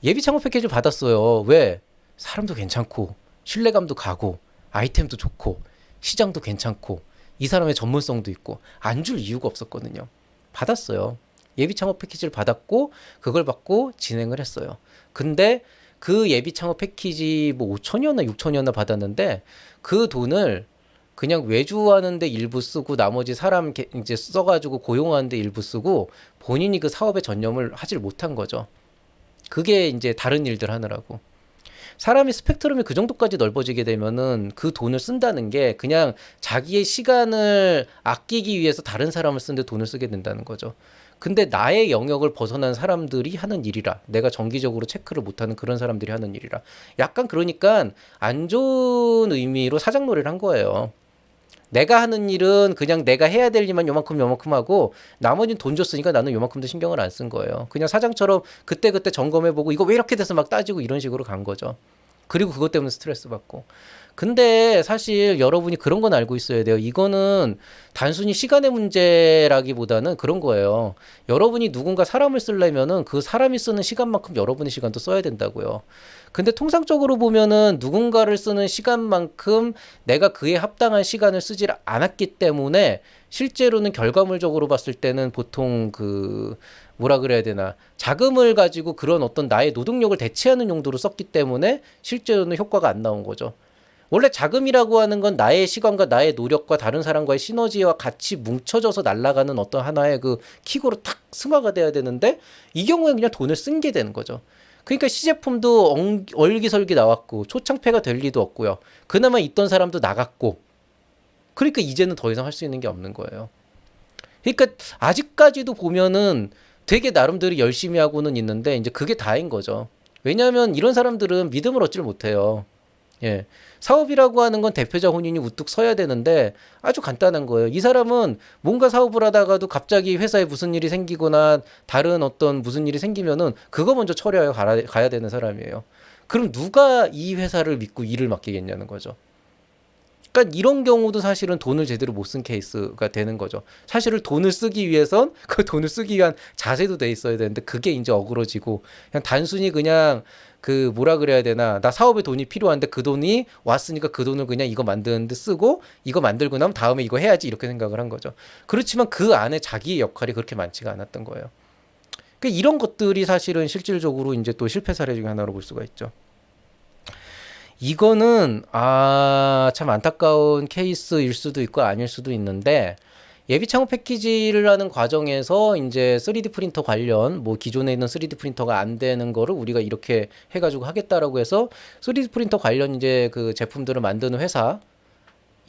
예비 창업 패키지 받았어요. 왜? 사람도 괜찮고 신뢰감도 가고 아이템도 좋고 시장도 괜찮고 이 사람의 전문성도 있고 안 줄 이유가 없었거든요. 받았어요. 예비 창업 패키지를 받았고 그걸 받고 진행을 했어요. 근데 그 예비 창업 패키지 뭐 5천이었나 6천이었나 받았는데 그 돈을 그냥 외주하는데 일부 쓰고 나머지 사람 이제 써가지고 고용하는데 일부 쓰고 본인이 그 사업에 전념을 하질 못한 거죠. 그게 이제 다른 일들 하느라고. 사람이 스펙트럼이 그 정도까지 넓어지게 되면은 그 돈을 쓴다는 게 그냥 자기의 시간을 아끼기 위해서 다른 사람을 쓰는데 돈을 쓰게 된다는 거죠. 근데 나의 영역을 벗어난 사람들이 하는 일이라 내가 정기적으로 체크를 못하는 그런 사람들이 하는 일이라 약간 그러니까 안 좋은 의미로 사장놀이를 한 거예요. 내가 하는 일은 그냥 내가 해야 될 일만 요만큼 하고 나머지는 돈 줬으니까 나는 요만큼도 신경을 안 쓴 거예요. 그냥 사장처럼 그때그때 점검해보고 이거 왜 이렇게 돼서 막 따지고 이런 식으로 간 거죠. 그리고 그것 때문에 스트레스 받고. 근데 사실 여러분이 그런 건 알고 있어야 돼요. 이거는 단순히 시간의 문제라기보다는 그런 거예요. 여러분이 누군가 사람을 쓰려면은 그 사람이 쓰는 시간만큼 여러분의 시간도 써야 된다고요. 근데 통상적으로 보면은 누군가를 쓰는 시간만큼 내가 그에 합당한 시간을 쓰질 않았기 때문에 실제로는 결과물적으로 봤을 때는 보통 그 뭐라 그래야 되나 자금을 가지고 그런 어떤 나의 노동력을 대체하는 용도로 썼기 때문에 실제로는 효과가 안 나온 거죠. 원래 자금이라고 하는 건 나의 시간과 나의 노력과 다른 사람과의 시너지와 같이 뭉쳐져서 날아가는 어떤 하나의 그 킥으로 탁 승화가 돼야 되는데 이 경우에 그냥 돈을 쓴 게 되는 거죠. 그러니까 시제품도 얼기설기 나왔고 초창패가 될 리도 없고요. 그나마 있던 사람도 나갔고 그러니까 이제는 더 이상 할 수 있는 게 없는 거예요. 그러니까 아직까지도 보면은 되게 나름대로 열심히 하고는 있는데 이제 그게 다인 거죠. 왜냐하면 이런 사람들은 믿음을 얻지를 못해요. 예. 사업이라고 하는 건 대표자 혼인이 우뚝 서야 되는데 아주 간단한 거예요. 이 사람은 뭔가 사업을 하다가도 갑자기 회사에 무슨 일이 생기거나 다른 어떤 무슨 일이 생기면은 그거 먼저 처리하여 가야 되는 사람이에요. 그럼 누가 이 회사를 믿고 일을 맡기겠냐는 거죠. 그러니까 이런 경우도 사실은 돈을 제대로 못 쓴 케이스가 되는 거죠. 사실은 돈을 쓰기 위해선 그 돈을 쓰기 위한 자세도 돼 있어야 되는데 그게 이제 어그러지고 그냥 단순히 그냥 그 뭐라 그래야 되나 나 사업에 돈이 필요한데 그 돈이 왔으니까 그 돈을 그냥 이거 만드는데 쓰고 이거 만들고 나면 다음에 이거 해야지 이렇게 생각을 한 거죠. 그렇지만 그 안에 자기의 역할이 그렇게 많지가 않았던 거예요. 그러니까 이런 것들이 사실은 실질적으로 이제 또 실패 사례 중에 하나로 볼 수가 있죠. 이거는 참 안타까운 케이스일 수도 있고 아닐 수도 있는데 예비 창업 패키지를 하는 과정에서 이제 3D 프린터 관련 뭐 기존에 있는 3D 프린터가 안 되는 거를 우리가 이렇게 해가지고 하겠다라고 해서 3D 프린터 관련 이제 그 제품들을 만드는 회사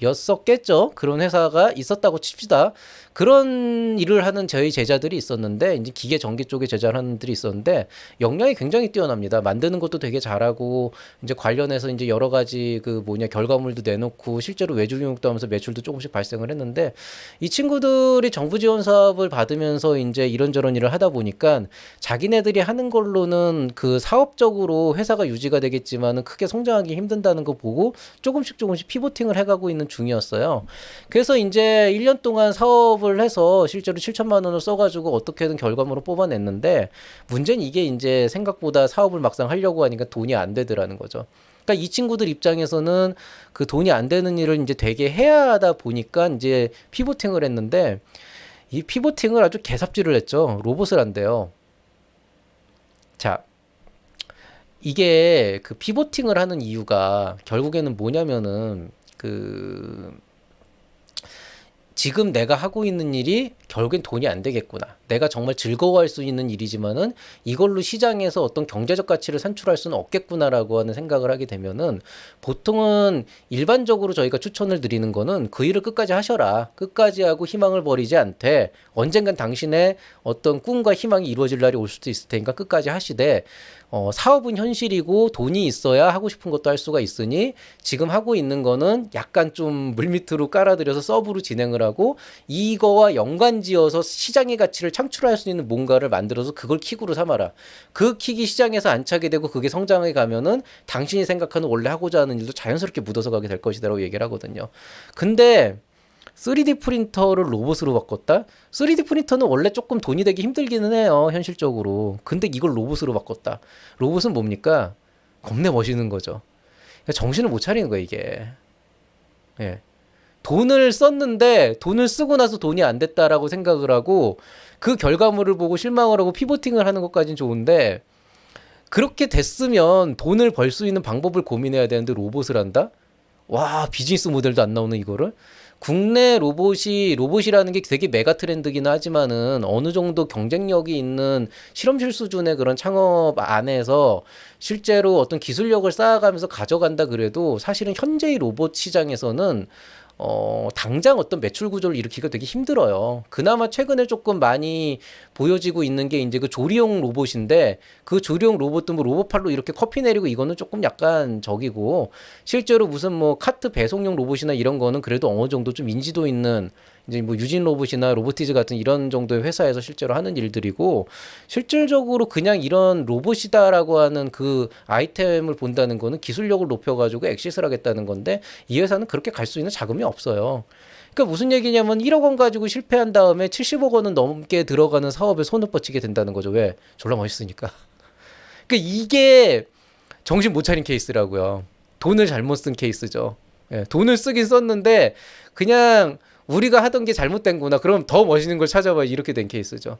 였었겠죠. 그런 회사가 있었다고 칩시다. 그런 일을 하는 저희 제자들이 있었는데 이제 기계 전기 쪽에 제자를 하는 분들이 있었는데 역량이 굉장히 뛰어납니다. 만드는 것도 되게 잘하고 이제 관련해서 이제 여러 가지 그 뭐냐 결과물도 내놓고 실제로 외주 교육도 하면서 매출도 조금씩 발생을 했는데 이 친구들이 정부 지원 사업을 받으면서 이제 이런저런 일을 하다 보니까 자기네들이 하는 걸로는 그 사업적으로 회사가 유지가 되겠지만은 크게 성장하기 힘든다는 거 보고 조금씩 피보팅을 해가고 있는 중이었어요. 그래서 이제 1년 동안 사업을 해서 실제로 7천만 원을 써가지고 어떻게든 결과물을 뽑아냈는데 문제는 이게 이제 생각보다 사업을 막상 하려고 하니까 돈이 안 되더라는 거죠. 그러니까 이 친구들 입장에서는 그 돈이 안 되는 일을 이제 되게 해야 하다 보니까 이제 피보팅을 했는데 이 피보팅을 아주 개삽질을 했죠. 로봇을 한대요. 자, 이게 그 피보팅을 하는 이유가 결국에는 뭐냐면은 그 지금 내가 하고 있는 일이 결국엔 돈이 안 되겠구나. 내가 정말 즐거워할 수 있는 일이지만은 이걸로 시장에서 어떤 경제적 가치를 산출할 수는 없겠구나라고 하는 생각을 하게 되면은 보통은 일반적으로 저희가 추천을 드리는 거는 그 일을 끝까지 하셔라. 끝까지 하고 희망을 버리지 않되 언젠간 당신의 어떤 꿈과 희망이 이루어질 날이 올 수도 있을 테니까 끝까지 하시되 사업은 현실이고 돈이 있어야 하고 싶은 것도 할 수가 있으니 지금 하고 있는 거는 약간 좀 물밑으로 깔아들여서 서브로 진행을 하고 이거와 연관지어서 시장의 가치를 창출할 수 있는 뭔가를 만들어서 그걸 킥으로 삼아라. 그 킥이 시장에서 안 차게 되고 그게 성장해 가면은 당신이 생각하는 원래 하고자 하는 일도 자연스럽게 묻어서 가게 될 것이다라고 얘기를 하거든요. 근데 3D 프린터를 로봇으로 바꿨다? 3D 프린터는 원래 조금 돈이 되기 힘들기는 해요, 현실적으로. 근데 이걸 로봇으로 바꿨다. 로봇은 뭡니까? 겁내 멋있는 거죠. 그러니까 정신을 못 차리는 거야, 이게. 예. 돈을 썼는데 돈을 쓰고 나서 돈이 안 됐다라고 생각을 하고 그 결과물을 보고 실망을 하고 피보팅을 하는 것까지는 좋은데 그렇게 됐으면 돈을 벌 수 있는 방법을 고민해야 되는데 로봇을 한다? 와, 비즈니스 모델도 안 나오는 이거를? 국내 로봇이라는 게 되게 메가 트렌드긴 하지만은 어느 정도 경쟁력이 있는 실험실 수준의 그런 창업 안에서 실제로 어떤 기술력을 쌓아가면서 가져간다 그래도 사실은 현재의 로봇 시장에서는 당장 어떤 매출 구조를 일으키기가 되게 힘들어요. 그나마 최근에 조금 많이 보여지고 있는 게 이제 그 조리용 로봇인데 그 조리용 로봇도 뭐 로봇팔로 이렇게 커피 내리고 이거는 조금 약간 적이고 실제로 무슨 뭐 카트 배송용 로봇이나 이런 거는 그래도 어느 정도 좀 인지도 있는 이제 뭐 유진 로봇이나 로보티즈 같은 이런 정도의 회사에서 실제로 하는 일들이고 실질적으로 그냥 이런 로봇이다라고 하는 그 아이템을 본다는 거는 기술력을 높여가지고 엑시스를 하겠다는 건데 이 회사는 그렇게 갈 수 있는 자금이 없어요. 그러니까 무슨 얘기냐면 1억 원 가지고 실패한 다음에 70억 원은 넘게 들어가는 사업에 손을 뻗치게 된다는 거죠. 왜? 졸라 멋있으니까. 그러니까 이게 정신 못 차린 케이스라고요. 돈을 잘못 쓴 케이스죠. 예, 돈을 쓰긴 썼는데 그냥 우리가 하던 게 잘못된구나. 그럼 더 멋있는 걸 찾아봐야 이렇게 된 케이스죠.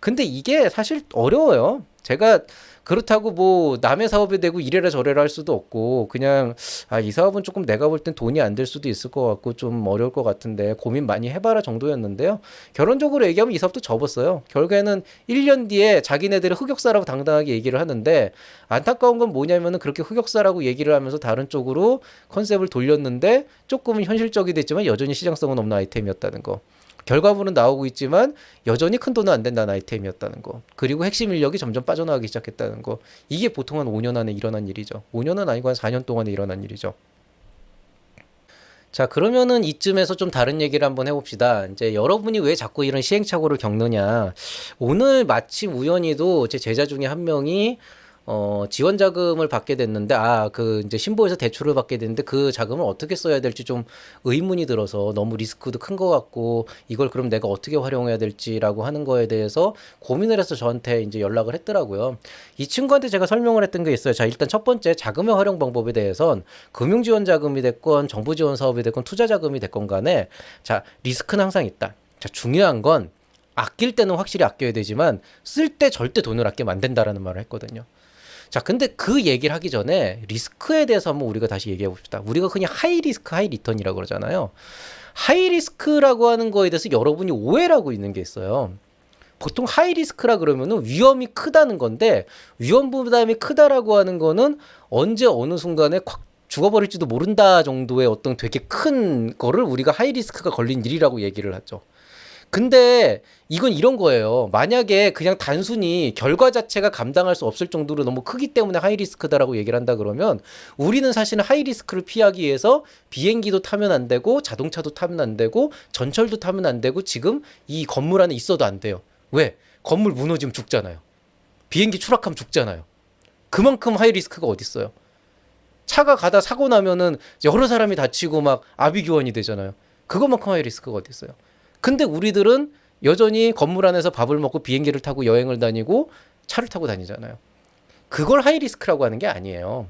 근데 이게 사실 어려워요. 제가 그렇다고 뭐 남의 사업에 대고 이래라 저래라 할 수도 없고 그냥 이 사업은 조금 내가 볼 땐 돈이 안 될 수도 있을 것 같고 좀 어려울 것 같은데 고민 많이 해봐라 정도였는데요. 결론적으로 얘기하면 이 사업도 접었어요. 결국에는 1년 뒤에 자기네들의 흑역사라고 당당하게 얘기를 하는데 안타까운 건 뭐냐면은 그렇게 흑역사라고 얘기를 하면서 다른 쪽으로 컨셉을 돌렸는데 조금은 현실적이 됐지만 여전히 시장성은 없는 아이템이었다는 거. 결과물은 나오고 있지만 여전히 큰 돈은 안 된다는 아이템이었다는 거. 그리고 핵심 인력이 점점 빠져나가기 시작했다는 거. 이게 보통 한 5년 안에 일어난 일이죠. 5년은 아니고 한 4년 동안에 일어난 일이죠. 자, 그러면은 이쯤에서 좀 다른 얘기를 한번 해봅시다. 이제 여러분이 왜 자꾸 이런 시행착오를 겪느냐. 오늘 마침 우연히도 제 제자 중에 한 명이 지원 자금을 받게 됐는데 그 이제 신보에서 대출을 받게 됐는데 그 자금을 어떻게 써야 될지 좀 의문이 들어서 너무 리스크도 큰 것 같고 이걸 그럼 내가 어떻게 활용해야 될지라고 하는 거에 대해서 고민을 해서 저한테 이제 연락을 했더라고요. 이 친구한테 제가 설명을 했던 게 있어요. 자, 일단 첫 번째 자금의 활용 방법에 대해선 금융 지원 자금이 됐건 정부 지원 사업이 됐건 투자 자금이 됐건 간에 자, 리스크는 항상 있다. 자, 중요한 건 아낄 때는 확실히 아껴야 되지만 쓸 때 절대 돈을 아끼면 안 된다라는 말을 했거든요. 자, 근데 그 얘기를 하기 전에 리스크에 대해서 한번 우리가 다시 얘기해 봅시다. 우리가 흔히 하이 리스크, 하이 리턴이라고 그러잖아요. 하이 리스크라고 하는 거에 대해서 여러분이 오해를 하고 있는 게 있어요. 보통 하이 리스크라 그러면은 위험이 크다는 건데 위험 부담이 크다라고 하는 거는 언제 어느 순간에 콱 죽어버릴지도 모른다 정도의 어떤 되게 큰 거를 우리가 하이 리스크가 걸린 일이라고 얘기를 하죠. 근데 이건 이런 거예요. 만약에 그냥 단순히 결과 자체가 감당할 수 없을 정도로 너무 크기 때문에 하이리스크다라고 얘기를 한다 그러면 우리는 사실은 하이리스크를 피하기 위해서 비행기도 타면 안 되고 자동차도 타면 안 되고 전철도 타면 안 되고 지금 이 건물 안에 있어도 안 돼요. 왜? 건물 무너지면 죽잖아요. 비행기 추락하면 죽잖아요. 그만큼 하이리스크가 어디 있어요? 차가 가다 사고 나면은 여러 사람이 다치고 막 아비규환이 되잖아요. 그것만큼 하이리스크가 어디 있어요? 근데 우리들은 여전히 건물 안에서 밥을 먹고 비행기를 타고 여행을 다니고 차를 타고 다니잖아요. 그걸 하이리스크라고 하는 게 아니에요.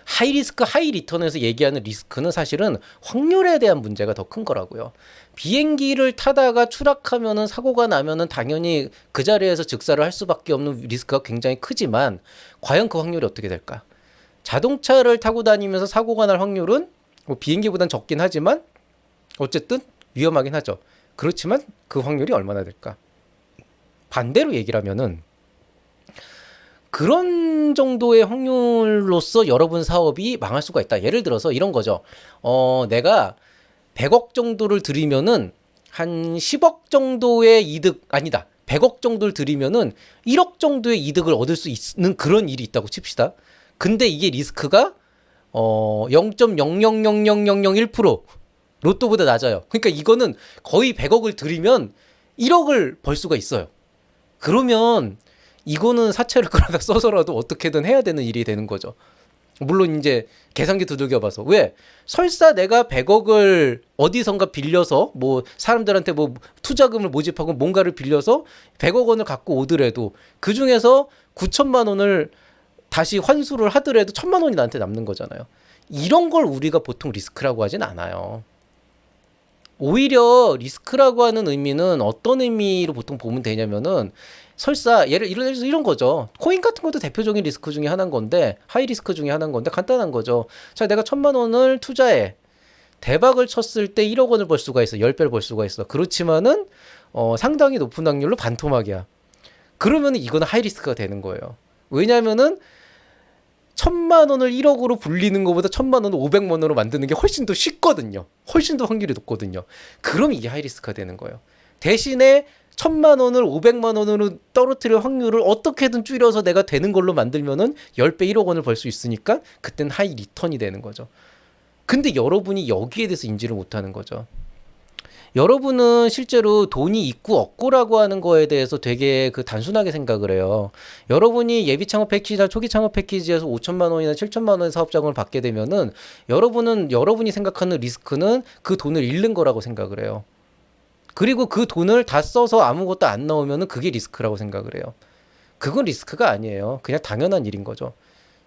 하이리스크, 하이리턴에서 얘기하는 리스크는 사실은 확률에 대한 문제가 더 큰 거라고요. 비행기를 타다가 추락하면은 사고가 나면은 당연히 그 자리에서 즉사를 할 수밖에 없는 리스크가 굉장히 크지만 과연 그 확률이 어떻게 될까? 자동차를 타고 다니면서 사고가 날 확률은 뭐 비행기보단 적긴 하지만 어쨌든 위험하긴 하죠. 그렇지만 그 확률이 얼마나 될까? 반대로 얘기를 하면은 그런 정도의 확률로서 여러분 사업이 망할 수가 있다. 예를 들어서 이런 거죠. 내가 100억 정도를 들이면은 한 10억 정도의 이득 아니다. 100억 정도를 들이면은 1억 정도의 이득을 얻을 수 있는 그런 일이 있다고 칩시다. 근데 이게 리스크가 0.0000001% 로또보다 낮아요. 그러니까 이거는 거의 100억을 들이면 1억을 벌 수가 있어요. 그러면 이거는 사채를 끌어다 써서라도 어떻게든 해야 되는 일이 되는 거죠. 물론 이제 계산기 두들겨봐서 왜 설사 내가 100억을 어디선가 빌려서 뭐 사람들한테 뭐 투자금을 모집하고 뭔가를 빌려서 100억 원을 갖고 오더라도 그 중에서 9천만 원을 다시 환수를 하더라도 1,000만 원이 나한테 남는 거잖아요. 이런 걸 우리가 보통 리스크라고 하진 않아요. 오히려 리스크라고 하는 의미는 어떤 의미로 보통 보면 되냐면은 설사 예를 들어서 이런 거죠. 코인 같은 것도 대표적인 리스크 중에 하나인 건데 하이 리스크 중에 하나인 건데 간단한 거죠. 자, 내가 1,000만 원을 투자해. 대박을 쳤을 때 1억 원을 벌 수가 있어. 10배를 벌 수가 있어. 그렇지만은 상당히 높은 확률로 반토막이야. 그러면은 이거는 하이 리스크가 되는 거예요. 왜냐면은 1,000만 원을 1억으로 불리는 것보다 1,000만 원을 500만 원으로 만드는 게 훨씬 더 쉽거든요. 훨씬 더 확률이 높거든요. 그럼 이게 하이리스크가 되는 거예요. 대신에 1,000만 원을 500만 원으로 떨어뜨릴 확률을 어떻게든 줄여서 내가 되는 걸로 만들면은 10배 1억 원을 벌 수 있으니까 그땐 하이 리턴이 되는 거죠. 근데 여러분이 여기에 대해서 인지를 못하는 거죠. 여러분은 실제로 돈이 있고 없고라고 하는 거에 대해서 되게 그 단순하게 생각을 해요. 여러분이 예비 창업 패키지나 초기 창업 패키지에서 5천만 원이나 7천만 원의 사업 자금을 받게 되면은 여러분은 여러분이 생각하는 리스크는 그 돈을 잃는 거라고 생각을 해요. 그리고 그 돈을 다 써서 아무것도 안 나오면은 그게 리스크라고 생각을 해요. 그건 리스크가 아니에요. 그냥 당연한 일인 거죠.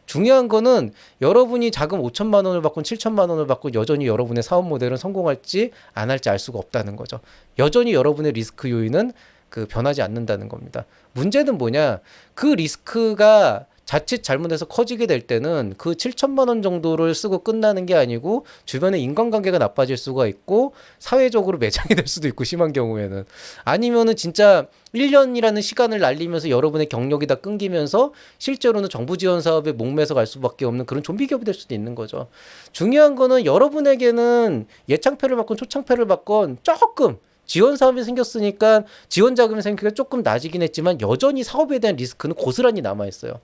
중요한 거는 여러분이 자금 5천만 원을 받고 7천만 원을 받고 여전히 여러분의 사업 모델은 성공할지 안 할지 알 수가 없다는 거죠. 여전히 여러분의 리스크 요인은 그 변하지 않는다는 겁니다. 문제는 뭐냐? 그 리스크가 자칫 잘못해서 커지게 될 때는 그 7천만 원 정도를 쓰고 끝나는 게 아니고 주변의 인간관계가 나빠질 수가 있고 사회적으로 매장이 될 수도 있고 심한 경우에는 아니면은 진짜 1년이라는 시간을 날리면서 여러분의 경력이 다 끊기면서 실제로는 정부 지원 사업에 목매서 갈 수밖에 없는 그런 좀비 기업이 될 수도 있는 거죠. 중요한 거는 여러분에게는 예창패를 받건 초창패를 받건 조금 지원 사업이 생겼으니까 지원 자금이 생기니까 조금 낮이긴 했지만 여전히 사업에 대한 리스크는 고스란히 남아 있어요.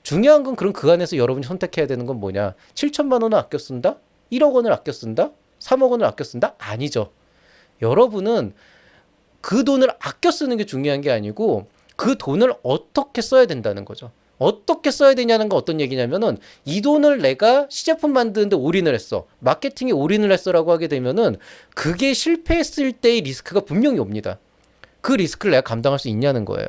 중요한 건 그럼 그 안에서 여러분이 선택해야 되는 건 뭐냐? 7천만 원을 아껴 쓴다? 1억 원을 아껴 쓴다? 3억 원을 아껴 쓴다? 아니죠. 여러분은 그 돈을 아껴 쓰는 게 중요한 게 아니고 그 돈을 어떻게 써야 된다는 거죠. 어떻게 써야 되냐는 건 어떤 얘기냐면은 이 돈을 내가 시제품 만드는데 올인을 했어. 마케팅에 올인을 했어라고 하게 되면은 그게 실패했을 때의 리스크가 분명히 옵니다. 그 리스크를 내가 감당할 수 있냐는 거예요.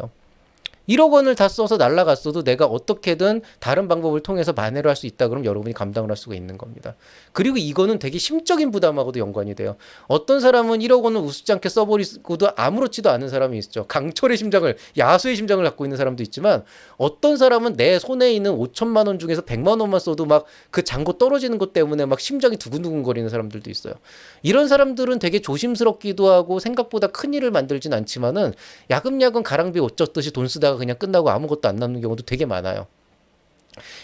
1억 원을 다 써서 날라갔어도 내가 어떻게든 다른 방법을 통해서 만회를 할 수 있다 그러면 여러분이 감당을 할 수가 있는 겁니다. 그리고 이거는 되게 심적인 부담하고도 연관이 돼요. 어떤 사람은 1억 원을 우습지 않게 써버리고도 아무렇지도 않은 사람이 있죠. 강철의 심장을, 야수의 심장을 갖고 있는 사람도 있지만 어떤 사람은 내 손에 있는 5천만 원 중에서 100만 원만 써도 막 그 잔고 떨어지는 것 때문에 막 심장이 두근두근 거리는 사람들도 있어요. 이런 사람들은 되게 조심스럽기도 하고 생각보다 큰 일을 만들진 않지만은 야금야금 가랑비 옷 젖듯이 돈 쓰다가 그냥 끝나고 아무것도 안 남는 경우도 되게 많아요.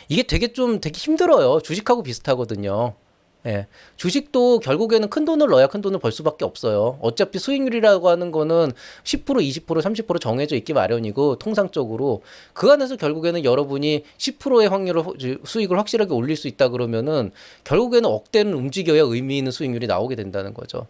이게 되게 힘들어요. 주식하고 비슷하거든요. 예. 주식도 결국에는 큰 돈을 넣어야 큰 돈을 벌 수밖에 없어요. 어차피 수익률이라고 하는 거는 10%, 20%, 30% 정해져 있기 마련이고 통상적으로 그 안에서 결국에는 여러분이 10%의 확률을 수익을 확실하게 올릴 수 있다 그러면은 결국에는 억대는 움직여야 의미 있는 수익률이 나오게 된다는 거죠.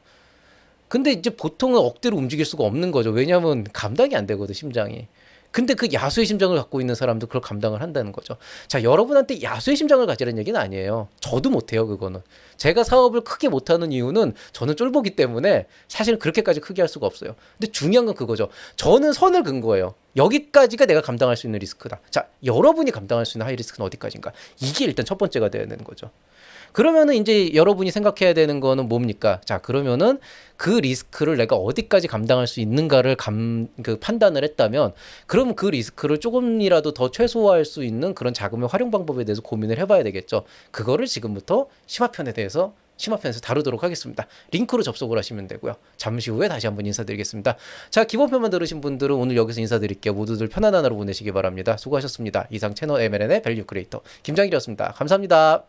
근데 이제 보통은 억대로 움직일 수가 없는 거죠. 왜냐하면 감당이 안 되거든, 심장이. 근데 그 야수의 심장을 갖고 있는 사람도 그걸 감당을 한다는 거죠. 자, 여러분한테 야수의 심장을 가지라는 얘기는 아니에요. 저도 못해요, 그거는. 제가 사업을 크게 못하는 이유는 저는 쫄보기 때문에 사실은 그렇게까지 크게 할 수가 없어요. 근데 중요한 건 그거죠. 저는 선을 긋은 거예요. 여기까지가 내가 감당할 수 있는 리스크다. 자, 여러분이 감당할 수 있는 하이 리스크는 어디까지인가? 이게 일단 첫 번째가 돼야 되는 거죠. 그러면은 이제 여러분이 생각해야 되는 거는 뭡니까? 자, 그러면은 그 리스크를 내가 어디까지 감당할 수 있는가를 판단을 했다면, 그럼 그 리스크를 조금이라도 더 최소화할 수 있는 그런 자금의 활용 방법에 대해서 고민을 해봐야 되겠죠. 그거를 지금부터 심화편에서 다루도록 하겠습니다. 링크로 접속을 하시면 되고요. 잠시 후에 다시 한번 인사드리겠습니다. 자, 기본편만 들으신 분들은 오늘 여기서 인사드릴게요. 모두들 편안한 하루 보내시기 바랍니다. 수고하셨습니다. 이상 채널 MLN의 밸류 크리에이터 김장일이었습니다. 감사합니다.